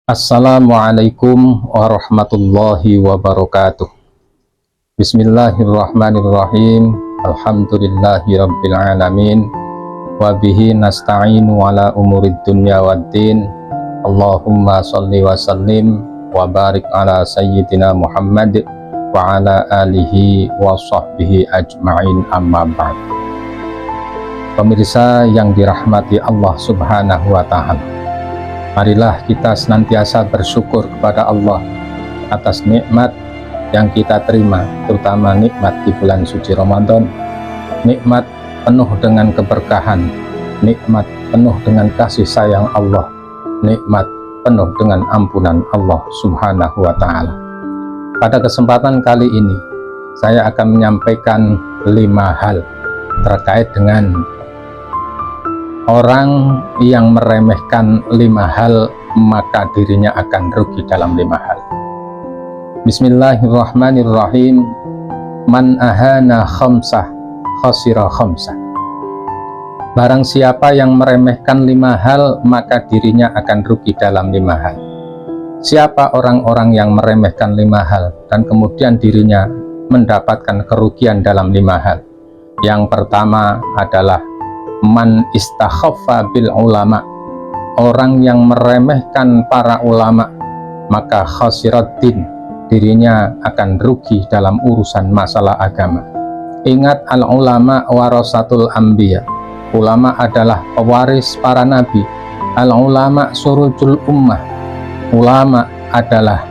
Assalamualaikum warahmatullahi wabarakatuh. Bismillahirrahmanirrahim. Alhamdulillahi rabbil alamin. Wabihi nasta'inu ala umurid dunya waddin. Allahumma salli wa sallim wa barik ala sayyidina Muhammad wa ala alihi wa sahbihi ajma'in, amma ba'd. Pemirsa yang dirahmati Allah subhanahu wa ta'ala, marilah kita senantiasa bersyukur kepada Allah atas nikmat yang kita terima, terutama nikmat di bulan suci Ramadan, nikmat penuh dengan keberkahan, nikmat penuh dengan kasih sayang Allah, nikmat penuh dengan ampunan Allah subhanahu wa ta'ala. Pada kesempatan kali ini saya akan menyampaikan 5 hal terkait dengan orang yang meremehkan 5 hal, maka dirinya akan rugi dalam 5 hal. Bismillahirrahmanirrahim. Man ahana khamsah khasira khamsah. Barang siapa yang meremehkan 5 hal, maka dirinya akan rugi dalam 5 hal. Siapa orang-orang yang meremehkan 5 hal dan kemudian dirinya mendapatkan kerugian dalam 5 hal? Yang pertama adalah man istakhaffa bil ulama, orang yang meremehkan para ulama, maka khasiraddin, dirinya akan rugi dalam urusan masalah agama. Ingat, al ulama warasatul anbiya, ulama adalah pewaris para nabi. Al ulama surujul ummah, ulama adalah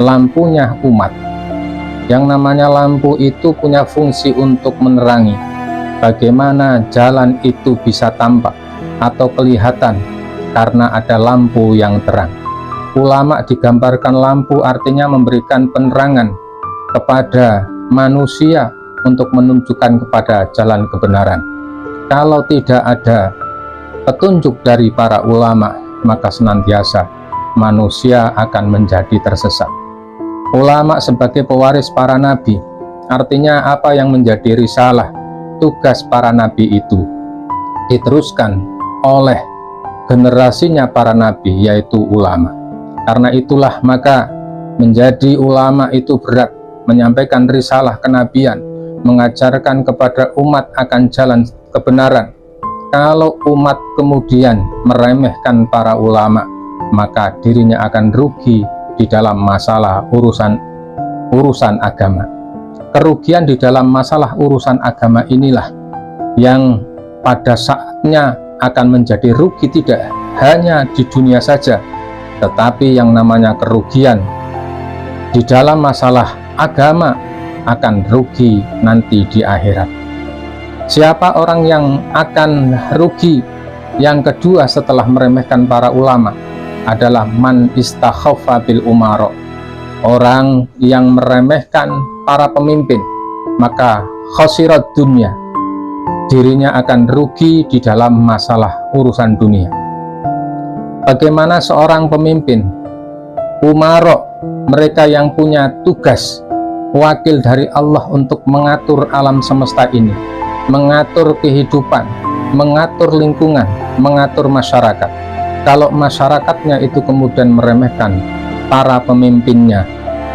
lampunya umat. Yang namanya lampu itu punya fungsi untuk menerangi. Bagaimana jalan itu bisa tampak atau kelihatan? Karena ada lampu yang terang. Ulama digambarkan lampu, artinya memberikan penerangan kepada manusia untuk menunjukkan kepada jalan kebenaran. Kalau tidak ada petunjuk dari para ulama, maka senantiasa manusia akan menjadi tersesat. Ulama sebagai pewaris para nabi, artinya apa yang menjadi risalah, tugas para nabi itu diteruskan oleh generasinya para nabi, yaitu ulama. Karena itulah maka menjadi ulama itu berat, menyampaikan risalah kenabian, mengajarkan kepada umat akan jalan kebenaran. Kalau umat kemudian meremehkan para ulama, maka dirinya akan rugi di dalam masalah urusan agama. Kerugian di dalam masalah urusan agama inilah yang pada saatnya akan menjadi rugi, tidak hanya di dunia saja, tetapi yang namanya kerugian di dalam masalah agama akan rugi nanti di akhirat. Siapa orang yang akan rugi yang kedua setelah meremehkan para ulama adalah man istakhaffa bil umara, orang yang meremehkan para pemimpin, maka khasirat dunia, dirinya akan rugi di dalam masalah urusan dunia. Bagaimana seorang pemimpin, umara, mereka yang punya tugas wakil dari Allah untuk mengatur alam semesta ini, mengatur kehidupan, mengatur lingkungan, mengatur masyarakat. Kalau masyarakatnya itu kemudian meremehkan para pemimpinnya,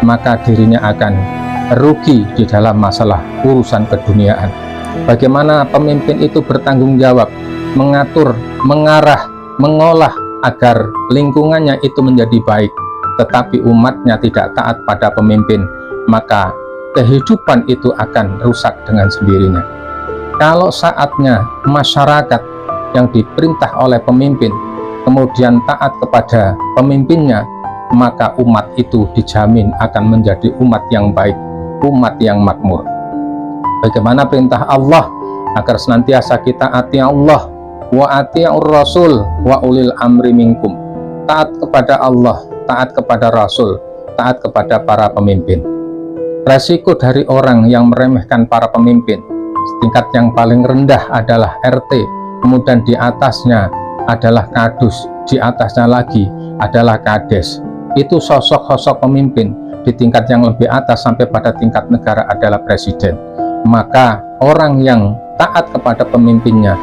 maka dirinya akan rugi di dalam masalah urusan keduniaan. Bagaimana pemimpin itu bertanggung jawab, mengatur, mengarah, mengolah agar lingkungannya itu menjadi baik, tetapi umatnya tidak taat pada pemimpin, maka kehidupan itu akan rusak dengan sendirinya. Kalau saatnya masyarakat yang diperintah oleh pemimpin kemudian taat kepada pemimpinnya, maka umat itu dijamin akan menjadi umat yang baik, umat yang makmur. Bagaimana perintah Allah agar senantiasa kita ati Allah wa ati'ur rasul wa ulil amri minkum, taat kepada Allah, taat kepada Rasul, taat kepada para pemimpin. Resiko dari orang yang meremehkan para pemimpin, tingkat yang paling rendah adalah RT, kemudian di atasnya adalah kadus, di atasnya lagi adalah kades. Itu sosok-sosok pemimpin. Di tingkat yang lebih atas sampai pada tingkat negara adalah presiden. Maka orang yang taat kepada pemimpinnya,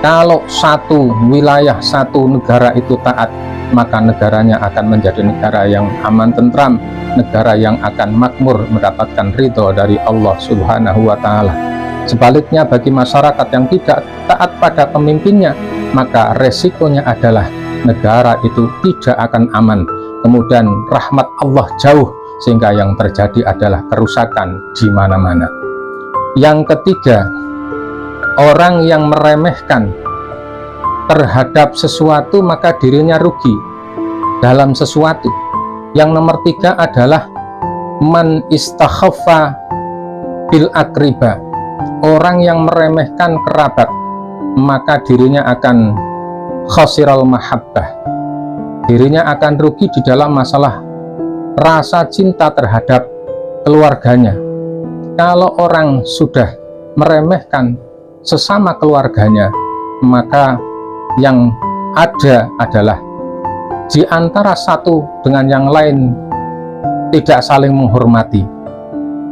kalau satu wilayah, satu negara itu taat, maka negaranya akan menjadi negara yang aman tentram, negara yang akan makmur, mendapatkan ridho dari Allah Subhanahu wa Ta'ala. Sebaliknya, bagi masyarakat yang tidak taat pada pemimpinnya, maka resikonya adalah negara itu tidak akan aman, kemudian rahmat Allah jauh, sehingga yang terjadi adalah kerusakan di mana-mana. Yang ketiga, orang yang meremehkan terhadap sesuatu maka dirinya rugi dalam sesuatu. Yang nomor tiga adalah man istakhaffa bil akriba, orang yang meremehkan kerabat maka dirinya akan khasiral mahabbah, dirinya akan rugi di dalam masalah rasa cinta terhadap keluarganya. Kalau orang sudah meremehkan sesama keluarganya, maka yang ada adalah di antara satu dengan yang lain tidak saling menghormati.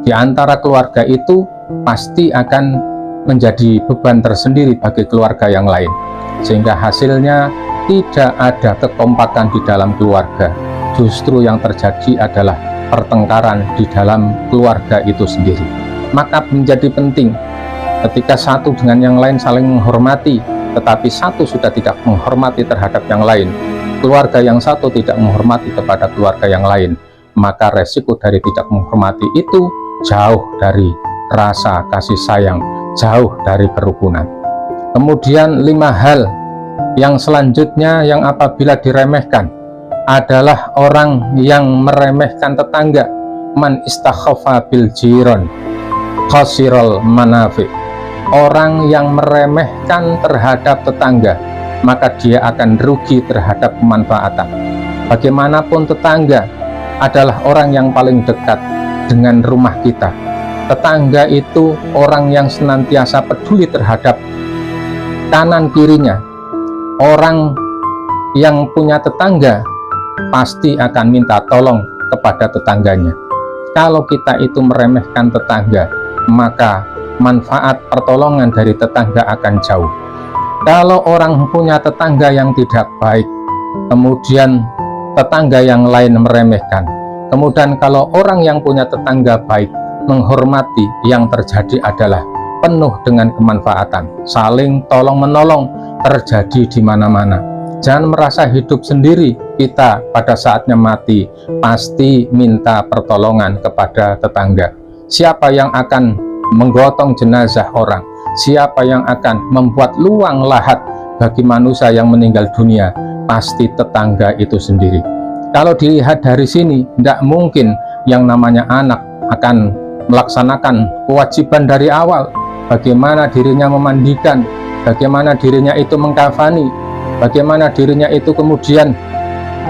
Di antara keluarga itu pasti akan menjadi beban tersendiri bagi keluarga yang lain, sehingga hasilnya tidak ada kekompakan di dalam keluarga. Justru yang terjadi adalah pertengkaran di dalam keluarga itu sendiri. Maka menjadi penting ketika satu dengan yang lain saling menghormati, tetapi satu sudah tidak menghormati terhadap yang lain, keluarga yang satu tidak menghormati kepada keluarga yang lain, maka resiko dari tidak menghormati itu jauh dari rasa kasih sayang, jauh dari kerukunan. Kemudian 5 hal yang selanjutnya yang apabila diremehkan adalah orang yang meremehkan tetangga. Man istakhafa bil jiran khasiral manafi, orang yang meremehkan terhadap tetangga maka dia akan rugi terhadap kemanfaatan. Bagaimanapun tetangga adalah orang yang paling dekat dengan rumah kita. Tetangga itu orang yang senantiasa peduli terhadap kanan kirinya. Orang yang punya tetangga pasti akan minta tolong kepada tetangganya. Kalau kita itu meremehkan tetangga, maka manfaat pertolongan dari tetangga akan jauh. Kalau orang punya tetangga yang tidak baik, kemudian tetangga yang lain meremehkan, kemudian kalau orang yang punya tetangga baik menghormati, yang terjadi adalah penuh dengan kemanfaatan, saling tolong menolong terjadi di mana-mana. Jangan merasa hidup sendiri. Kita pada saatnya mati pasti minta pertolongan kepada tetangga. Siapa yang akan menggotong jenazah orang? Siapa yang akan membuat luang lahat bagi manusia yang meninggal dunia? Pasti tetangga itu sendiri. Kalau dilihat dari sini, tidak mungkin yang namanya anak akan melaksanakan kewajiban dari awal. Bagaimana dirinya memandikan, bagaimana dirinya itu mengkafani, bagaimana dirinya itu kemudian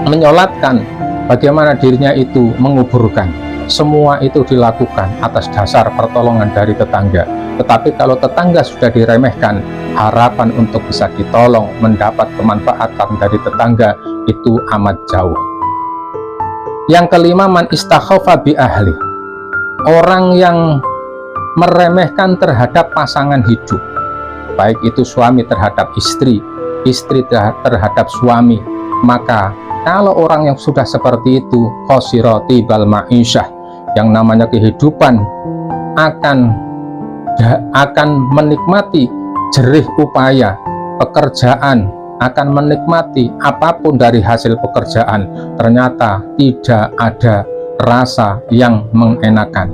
menyolatkan, bagaimana dirinya itu menguburkan. Semua itu dilakukan atas dasar pertolongan dari tetangga. Tetapi kalau tetangga sudah diremehkan, harapan untuk bisa ditolong, mendapat kemanfaatan dari tetangga itu amat jauh. Yang kelima, man istakhafa bi ahli, orang yang meremehkan terhadap pasangan hidup, baik itu suami terhadap istri, istri terhadap suami. Maka kalau orang yang sudah seperti itu, khosirati bal ma'isyah, yang namanya kehidupan akan menikmati jerih upaya pekerjaan, akan menikmati apapun dari hasil pekerjaan, ternyata tidak ada rasa yang mengenakan.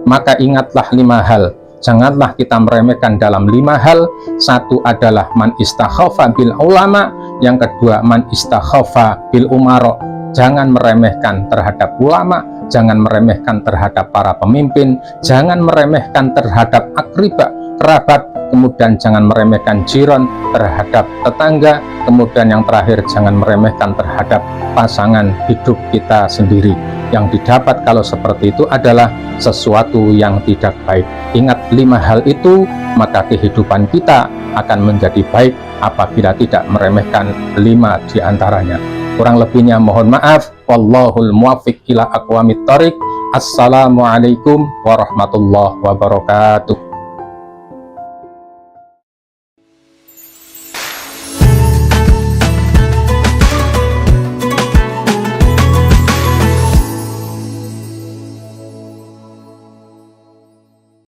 Maka ingatlah 5 hal, janganlah kita meremehkan dalam 5 hal. Satu adalah man istakhafa bil ulama, yang kedua man istakhafa bil umaro, jangan meremehkan terhadap ulama, jangan meremehkan terhadap para pemimpin, jangan meremehkan terhadap akriba, kerabat, kemudian jangan meremehkan jiran, terhadap tetangga, kemudian yang terakhir jangan meremehkan terhadap pasangan hidup kita sendiri. Yang didapat kalau seperti itu adalah sesuatu yang tidak baik. Ingat 5 hal itu, maka kehidupan kita akan menjadi baik apabila tidak meremehkan 5 diantaranya. Kurang lebihnya mohon maaf. Wallahul muwaffiq ila aqwamit thoriq. Assalamualaikum warahmatullahi wabarakatuh.